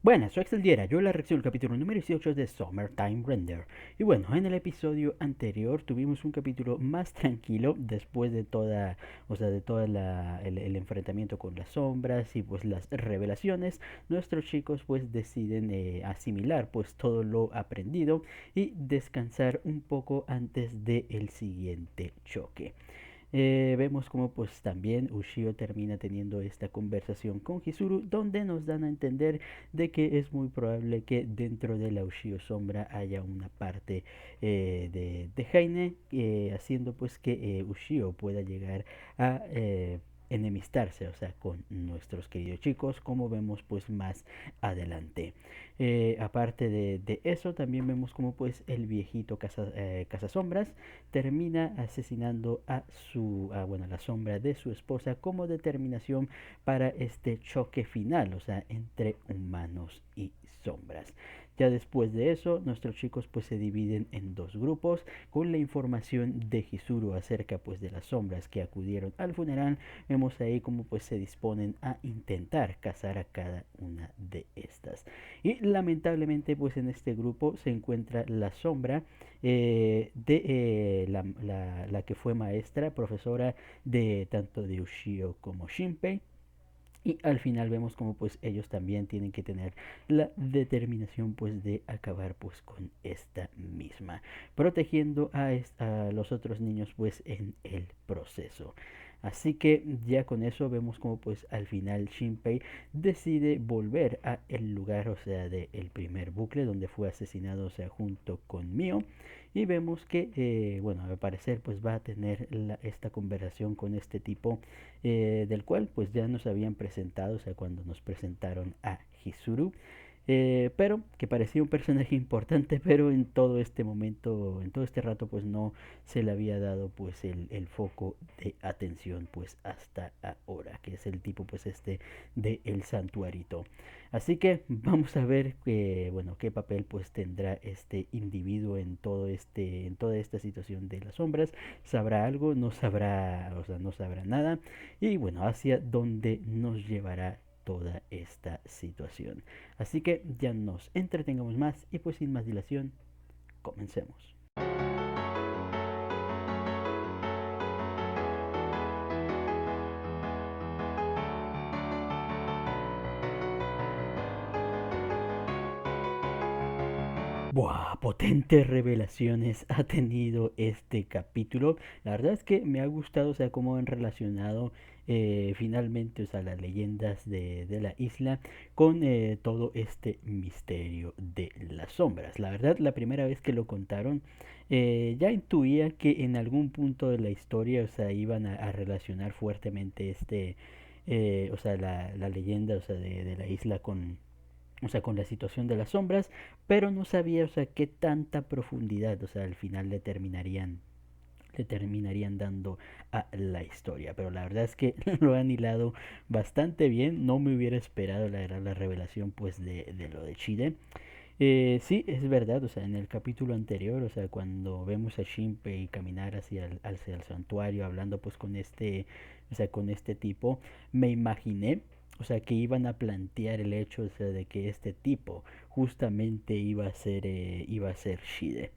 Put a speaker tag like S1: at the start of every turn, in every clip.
S1: Buenas, soy Axel Diera, yo la reacción al capítulo número 18 de Summertime Render. Y bueno, en el episodio anterior tuvimos un capítulo más tranquilo después de el enfrentamiento con las sombras y pues las revelaciones. Nuestros chicos pues deciden asimilar pues todo lo aprendido y descansar un poco antes del siguiente choque. Vemos como pues también Ushio termina teniendo esta conversación con Hizuru donde nos dan a entender de que es muy probable que dentro de la Ushio sombra haya una parte de Heine, haciendo pues que Ushio pueda llegar a enemistarse, o sea, con nuestros queridos chicos, como vemos pues más adelante. Aparte de eso, también vemos como pues el viejito Cazasombras termina asesinando a la sombra de su esposa como determinación para este choque final, o sea, entre humanos y sombras. Ya después de eso, nuestros chicos pues se dividen en dos grupos con la información de Hizuru acerca pues de las sombras que acudieron al funeral. Vemos ahí como pues se disponen a intentar cazar a cada una de estas. Y lamentablemente pues en este grupo se encuentra la sombra la que fue maestra, profesora de tanto de Ushio como Shinpei. Y al final vemos como pues ellos también tienen que tener la determinación pues de acabar pues con esta misma, protegiendo a los otros niños pues en el proceso. Así que ya con eso vemos como pues al final Shinpei decide volver a el lugar, o sea, del primer bucle donde fue asesinado, o sea, junto con Mio. Y vemos que, bueno, al parecer pues va a tener esta conversación con este tipo del cual pues ya nos habían presentado, o sea, cuando nos presentaron a Hizuru, pero que parecía un personaje importante, pero en todo este momento, en todo este rato, pues no se le había dado pues el foco de atención pues hasta ahora, que es el tipo pues este de el santuarito. Así que vamos a ver bueno, qué papel pues tendrá este individuo en toda esta situación de las sombras. ¿Sabrá algo? ¿No sabrá? O sea, no sabrá nada. Y bueno, hacia dónde nos llevará toda esta situación. Así que ya nos entretengamos más y pues sin más dilación, comencemos. Buah, potentes revelaciones ha tenido este capítulo. La verdad es que me ha gustado, o sea, cómo han relacionado finalmente, o sea, las leyendas de la isla con todo este misterio de las sombras. La verdad, la primera vez que lo contaron, ya intuía que en algún punto de la historia, o sea, iban a relacionar fuertemente o sea, la leyenda, o sea, de la isla con, o sea, con la situación de las sombras, pero no sabía, o sea, qué tanta profundidad, o sea, al final le terminarían dando a la historia. Pero la verdad es que lo han hilado bastante bien. No me hubiera esperado la revelación pues de lo de Chide. Sí, es verdad, o sea, en el capítulo anterior, o sea, cuando vemos a Shinpei caminar hacia el santuario hablando pues con o sea, con este tipo, me imaginé, o sea, que iban a plantear el hecho, o sea, de que este tipo justamente iba a ser Shide.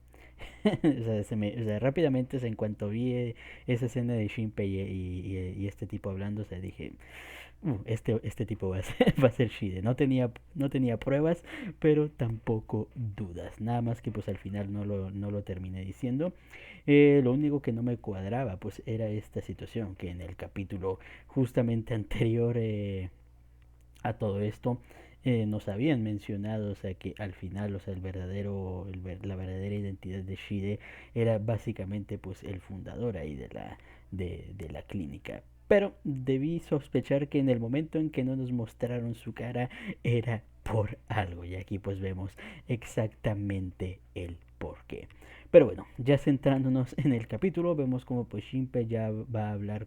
S1: O sea, o sea, rápidamente, o sea, en cuanto vi esa escena de Shinpei y este tipo hablando, o sea, dije, este tipo va a ser, va a ser Shide. No tenía pruebas, pero tampoco dudas. Nada más que pues al final no lo terminé diciendo. Lo único que no me cuadraba pues era esta situación, que en el capítulo justamente anterior a todo esto nos habían mencionado, o sea, que al final, o sea, la verdadera identidad de Shide era básicamente pues el fundador ahí de la clínica. Pero debí sospechar que en el momento en que no nos mostraron su cara era por algo. Y aquí pues vemos exactamente el porqué. Pero bueno, ya centrándonos en el capítulo, vemos como pues Shinpei ya va a hablar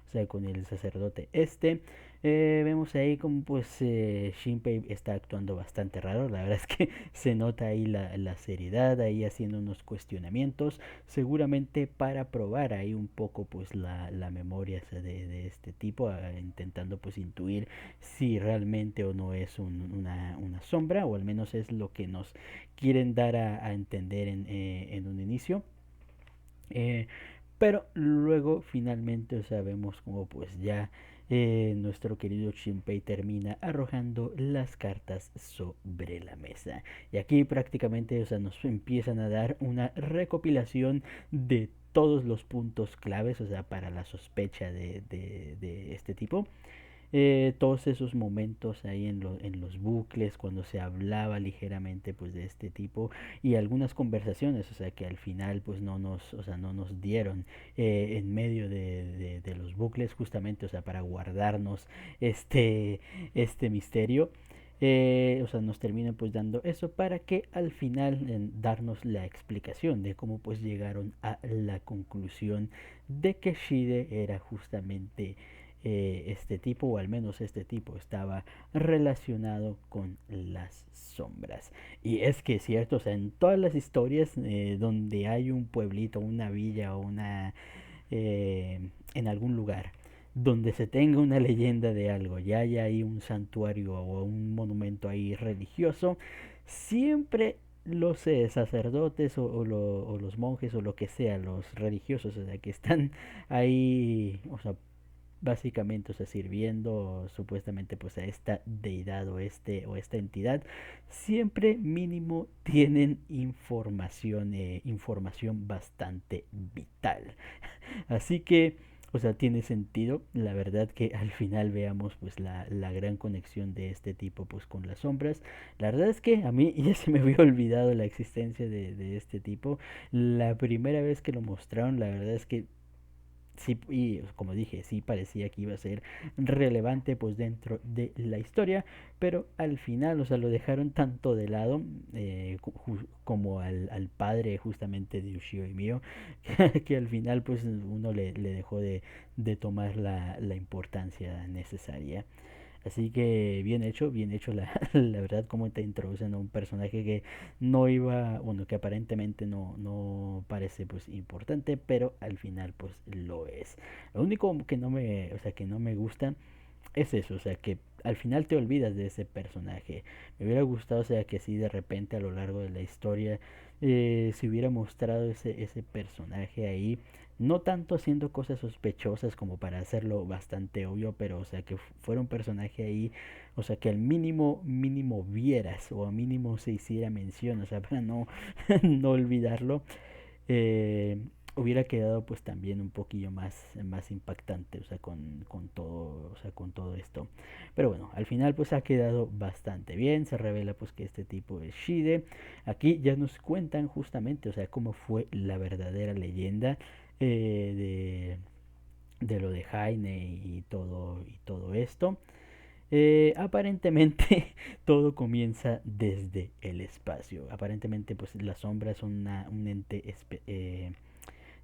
S1: o sea, con el sacerdote este. Vemos ahí como pues Shinpei está actuando bastante raro, la verdad es que se nota ahí la seriedad, ahí haciendo unos cuestionamientos, seguramente para probar ahí un poco pues la memoria, o sea, de este tipo, intentando pues intuir si realmente o no es una sombra, o al menos es lo que nos quieren dar a entender en un inicio. Eh, pero luego finalmente, o sea, vemos como pues ya nuestro querido Shinpei termina arrojando las cartas sobre la mesa. Y aquí prácticamente, o sea, nos empiezan a dar una recopilación de todos los puntos claves, o sea, para la sospecha de este tipo. Todos esos momentos ahí en los bucles cuando se hablaba ligeramente pues de este tipo, y algunas conversaciones, o sea, que al final pues no nos, o sea, no nos dieron en medio de los bucles, justamente, o sea, para guardarnos este misterio. O sea, nos terminan pues dando eso para que al final darnos la explicación de cómo pues llegaron a la conclusión de que Shide era justamente este tipo, o al menos este tipo estaba relacionado con las sombras. Y es que es cierto, o sea, en todas las historias donde hay un pueblito, una villa o en algún lugar donde se tenga una leyenda de algo, ya haya ahí un santuario o un monumento ahí religioso, siempre los sacerdotes o los monjes o lo que sea, los religiosos, o sea, que están ahí, o sea, básicamente, o sea, sirviendo supuestamente pues a esta deidad o esta entidad, siempre mínimo tienen información bastante vital. Así que, o sea, tiene sentido, la verdad, que al final veamos pues la gran conexión de este tipo pues con las sombras. La verdad es que a mí ya se me había olvidado la existencia de este tipo. La primera vez que lo mostraron, la verdad es que sí, y como dije, sí parecía que iba a ser relevante pues dentro de la historia, pero al final, o sea, lo dejaron tanto de lado como al padre justamente de Ushio y Mio, que al final pues uno le dejó de tomar la importancia necesaria. Así que bien hecho la verdad, como te introducen a un personaje que no iba, bueno, que aparentemente no parece pues importante, pero al final pues lo es. Lo único que no me, o sea, que no me gusta es eso, o sea, que al final te olvidas de ese personaje. Me hubiera gustado, o sea, que si de repente a lo largo de la historia se hubiera mostrado ese personaje ahí, no tanto haciendo cosas sospechosas como para hacerlo bastante obvio, pero o sea, que fuera un personaje ahí, o sea, que al mínimo vieras o al mínimo se hiciera mención, o sea, para no, no olvidarlo. eh, Hubiera quedado pues también un poquillo más impactante, o sea, con todo, o sea, con todo esto. Pero bueno, al final pues ha quedado bastante bien, se revela pues que este tipo es Shide. Aquí ya nos cuentan justamente, o sea, cómo fue la verdadera leyenda de lo de Jaime y todo esto. Aparentemente todo comienza desde el espacio. Aparentemente pues las sombras son un ente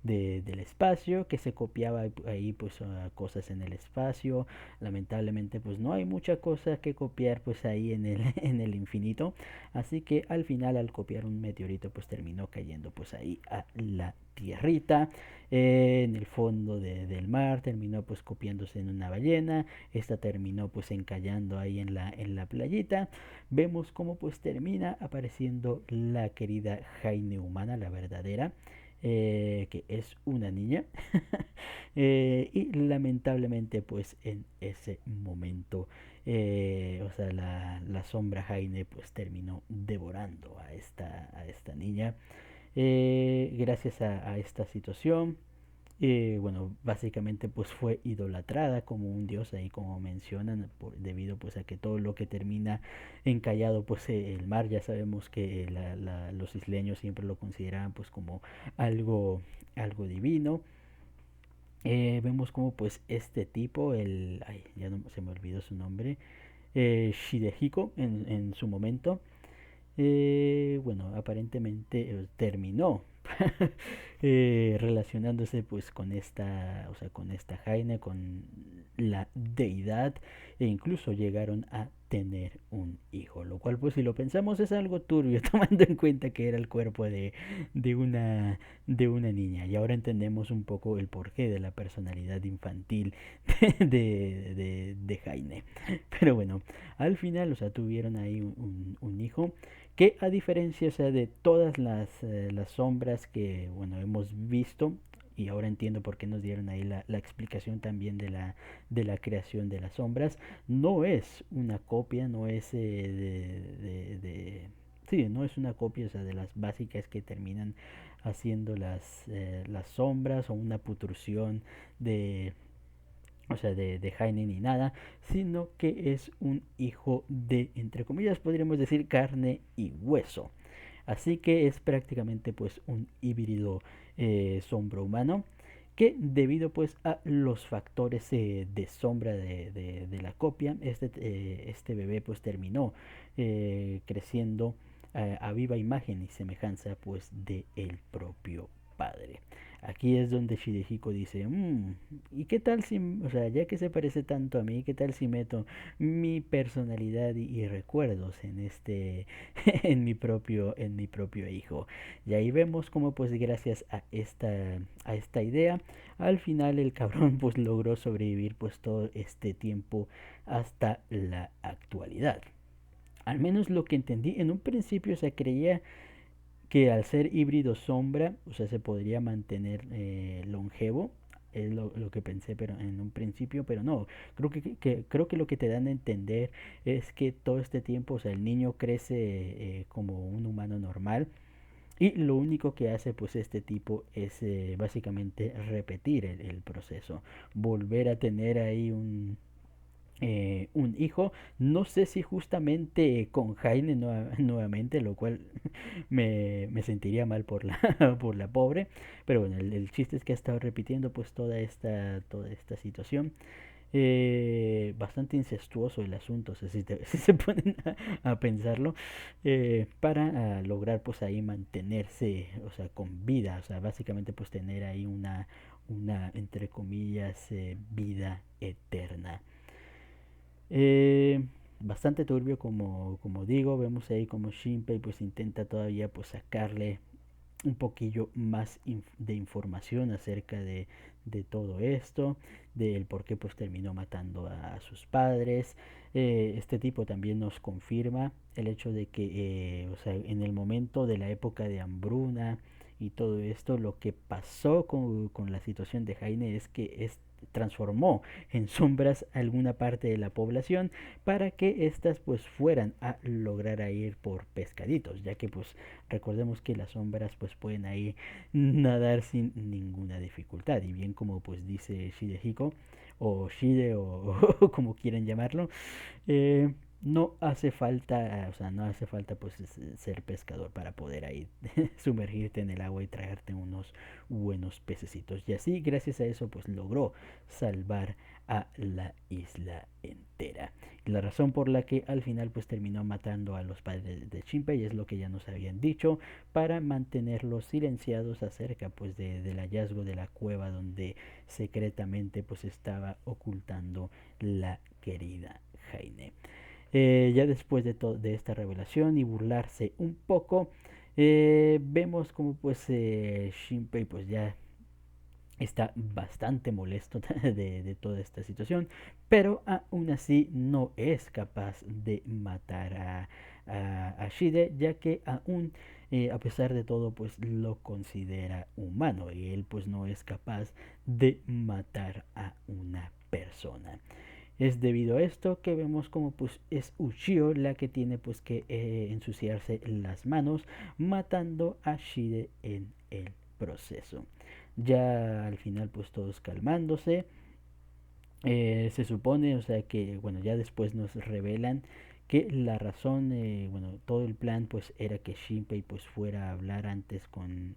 S1: del espacio que se copiaba ahí pues cosas en el espacio. Lamentablemente pues no hay mucha cosa que copiar pues ahí en el infinito, así que al final al copiar un meteorito pues terminó cayendo pues ahí a la tierrita, en el fondo del mar, terminó pues copiándose en una ballena, esta terminó pues encallando ahí en la playita. Vemos cómo pues termina apareciendo la querida Jaime humana, la verdadera, que es una niña. Y lamentablemente pues en ese momento o sea, la sombra Jaime pues terminó devorando a esta niña. Gracias a esta situación, bueno, básicamente pues fue idolatrada como un dios ahí como mencionan, debido pues a que todo lo que termina encallado pues el mar, ya sabemos que los isleños siempre lo consideraban pues como algo divino. Vemos como pues este tipo, ay, ya no, se me olvidó su nombre, Shidehiko en su momento, bueno, aparentemente terminó relacionándose pues con esta, o sea, con esta Jaina, con la deidad, e incluso llegaron a tener un hijo, lo cual pues si lo pensamos es algo turbio tomando en cuenta que era el cuerpo de una de una niña, y ahora entendemos un poco el porqué de la personalidad infantil de Jaime. Pero bueno, al final, o sea, tuvieron ahí un hijo que, a diferencia, o sea, de todas las sombras que, bueno, hemos visto, y ahora entiendo por qué nos dieron ahí la explicación también de la creación de las sombras, no es una copia, no es sí, no es una copia, o sea, de las básicas que terminan haciendo las sombras, o una putrusión de, o sea, de Jaime ni nada, sino que es un hijo de, entre comillas, podríamos decir carne y hueso. Así que es prácticamente pues un híbrido sombra humano, que debido pues a los factores de sombra de la copia, este bebé pues terminó creciendo a viva imagen y semejanza pues de el propio padre. Aquí es donde Shidehiko dice, ¿y qué tal si, o sea, ya que se parece tanto a mí, qué tal si meto mi personalidad y recuerdos en en mi propio hijo? Y ahí vemos cómo pues gracias a esta idea, al final el cabrón pues logró sobrevivir pues todo este tiempo hasta la actualidad. Al menos lo que entendí en un principio, se creía que al ser híbrido sombra, o sea, se podría mantener longevo. Es lo que pensé, pero en un principio, pero no. Creo que lo que te dan a entender es que todo este tiempo, o sea, el niño crece como un humano normal, y lo único que hace pues este tipo es básicamente repetir el proceso, volver a tener ahí un hijo. No sé si justamente con Jaime nuevamente, lo cual me sentiría mal por por la pobre. Pero bueno, el chiste es que ha estado repitiendo pues toda esta situación. Bastante incestuoso el asunto, o sea, si se ponen a pensarlo, para lograr pues ahí mantenerse, o sea, con vida, o sea, básicamente pues tener ahí una entre comillas, vida eterna. Eh, Bastante turbio, como digo. Vemos ahí como Shinpei pues intenta todavía pues sacarle un poquillo más de información acerca de todo esto, del por qué pues terminó matando a sus padres. Este tipo también nos confirma el hecho de que, o sea, en el momento de la época de hambruna y todo esto, lo que pasó con la situación de Jaime es que transformó en sombras alguna parte de la población, para que éstas pues fueran a lograr a ir por pescaditos, ya que pues recordemos que las sombras pues pueden ahí nadar sin ninguna dificultad, y bien como pues dice Shidehiko, o Shide, o como quieran llamarlo, no hace falta, o sea, no hace falta pues ser pescador para poder ahí sumergirte en el agua y traerte unos buenos pececitos. Y así, gracias a eso, pues logró salvar a la isla entera. Y la razón por la que al final pues terminó matando a los padres de Shinpei es lo que ya nos habían dicho, para mantenerlos silenciados acerca pues del hallazgo de la cueva donde secretamente pues estaba ocultando la querida Jaime. Ya después de esta revelación y burlarse un poco, vemos como pues Shinpei pues ya está bastante molesto de toda esta situación, pero aún así no es capaz de matar a Shide, ya que aún, a pesar de todo, pues lo considera humano, y él pues no es capaz de matar a una persona. Es debido a esto que vemos como pues es Ushio la que tiene pues que ensuciarse las manos, matando a Shide en el proceso. Ya al final pues todos calmándose, se supone, o sea que, bueno, ya después nos revelan que la razón, bueno, todo el plan pues era que Shinpei pues fuera a hablar antes con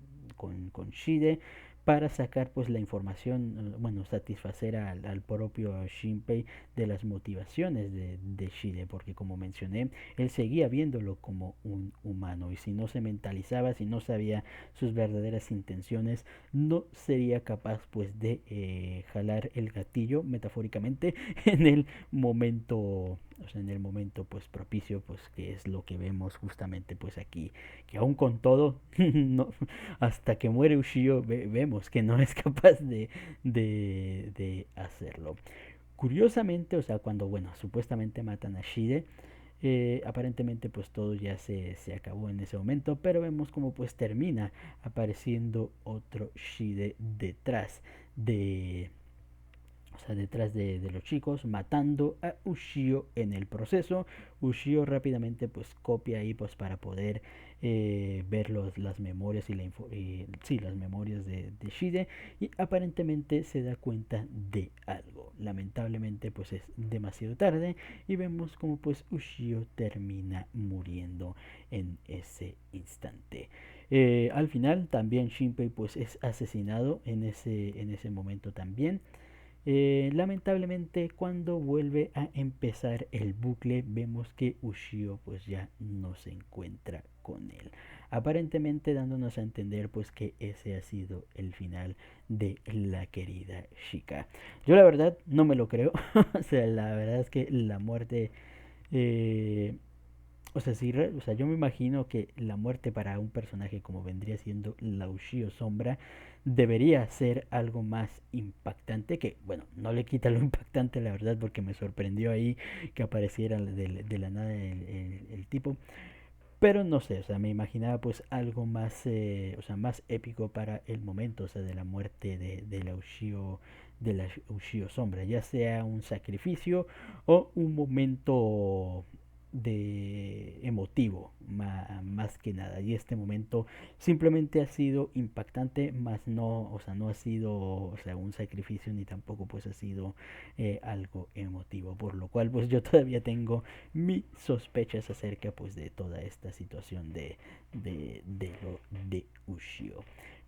S1: Shide, para sacar pues la información, bueno, satisfacer al propio Shinpei de las motivaciones de Shide, porque como mencioné, él seguía viéndolo como un humano y si no se mentalizaba, si no sabía sus verdaderas intenciones, no sería capaz pues de jalar el gatillo metafóricamente en el momento, o sea, en el momento pues propicio, pues que es lo que vemos justamente pues aquí, que aún con todo no, hasta que muere Ushio vemos que no es capaz de hacerlo. Curiosamente, o sea, cuando, bueno, supuestamente matan a Shide, aparentemente pues todo ya se acabó en ese momento, pero vemos como pues termina apareciendo otro Shide detrás de, o sea, detrás de los chicos, matando a Ushio en el proceso. Ushio rápidamente pues copia ahí pues para poder ver las memorias y sí, las memorias de Shide, y aparentemente se da cuenta de algo. Lamentablemente pues es demasiado tarde y vemos como pues Ushio termina muriendo en ese instante. Al final también Shinpei pues es asesinado en ese momento también. Lamentablemente cuando vuelve a empezar el bucle vemos que Ushio pues ya no se encuentra con él, aparentemente dándonos a entender pues que ese ha sido el final de la querida Shika. Yo la verdad no me lo creo. O sea, la verdad es que la muerte eh, o sea, sí, o sea, yo me imagino que la muerte para un personaje como vendría siendo la Ushio Sombra debería ser algo más impactante, que bueno, no le quita lo impactante la verdad, porque me sorprendió ahí que apareciera de la nada el tipo, pero no sé, o sea, me imaginaba pues algo más, o sea, más épico para el momento, o sea, de la muerte de la Ushio Sombra, ya sea un sacrificio o un momento de emotivo, más que nada. Y este momento simplemente ha sido impactante, más no, o sea, no ha sido, o sea, un sacrificio ni tampoco pues ha sido algo emotivo, por lo cual pues yo todavía tengo mis sospechas acerca pues de toda esta situación lo de Ushio.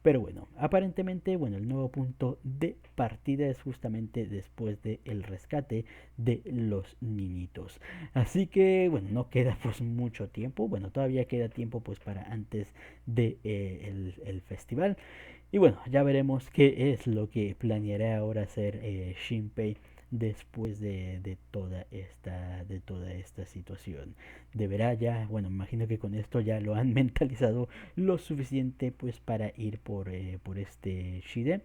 S1: Pero bueno, aparentemente, bueno, el nuevo punto de partida es justamente después del rescate de los niñitos. Así que, bueno, no queda pues mucho tiempo. Bueno, todavía queda tiempo pues para antes de el festival. Y bueno, ya veremos qué es lo que planeará ahora hacer Shinpei después de toda esta situación. Deberá ya, bueno, me imagino que con esto ya lo han mentalizado lo suficiente pues para ir por este Shide.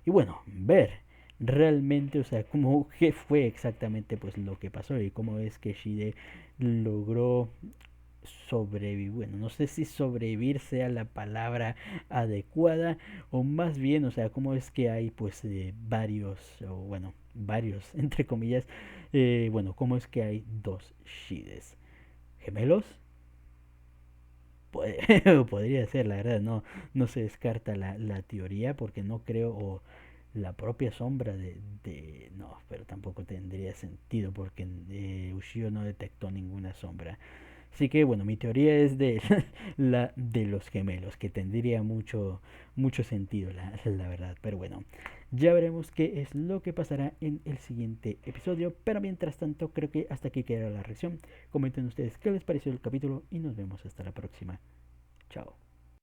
S1: Y bueno, ver realmente, o sea, cómo qué fue exactamente pues lo que pasó y cómo es que Shide logró sobrevivir, bueno, no sé si sobrevivir sea la palabra adecuada, o más bien, o sea, cómo es que hay pues varios, o bueno, varios, entre comillas, bueno, cómo es que hay dos Shides gemelos. Podría ser, la verdad, no se descarta la teoría, porque no creo, o la propia sombra no, pero tampoco tendría sentido, porque Ushio no detectó ninguna sombra. Así que bueno, mi teoría es de la de los gemelos, que tendría mucho sentido, la verdad. Pero bueno, ya veremos qué es lo que pasará en el siguiente episodio. Pero mientras tanto, creo que hasta aquí queda la reacción. Comenten ustedes qué les pareció el capítulo y nos vemos hasta la próxima. Chao.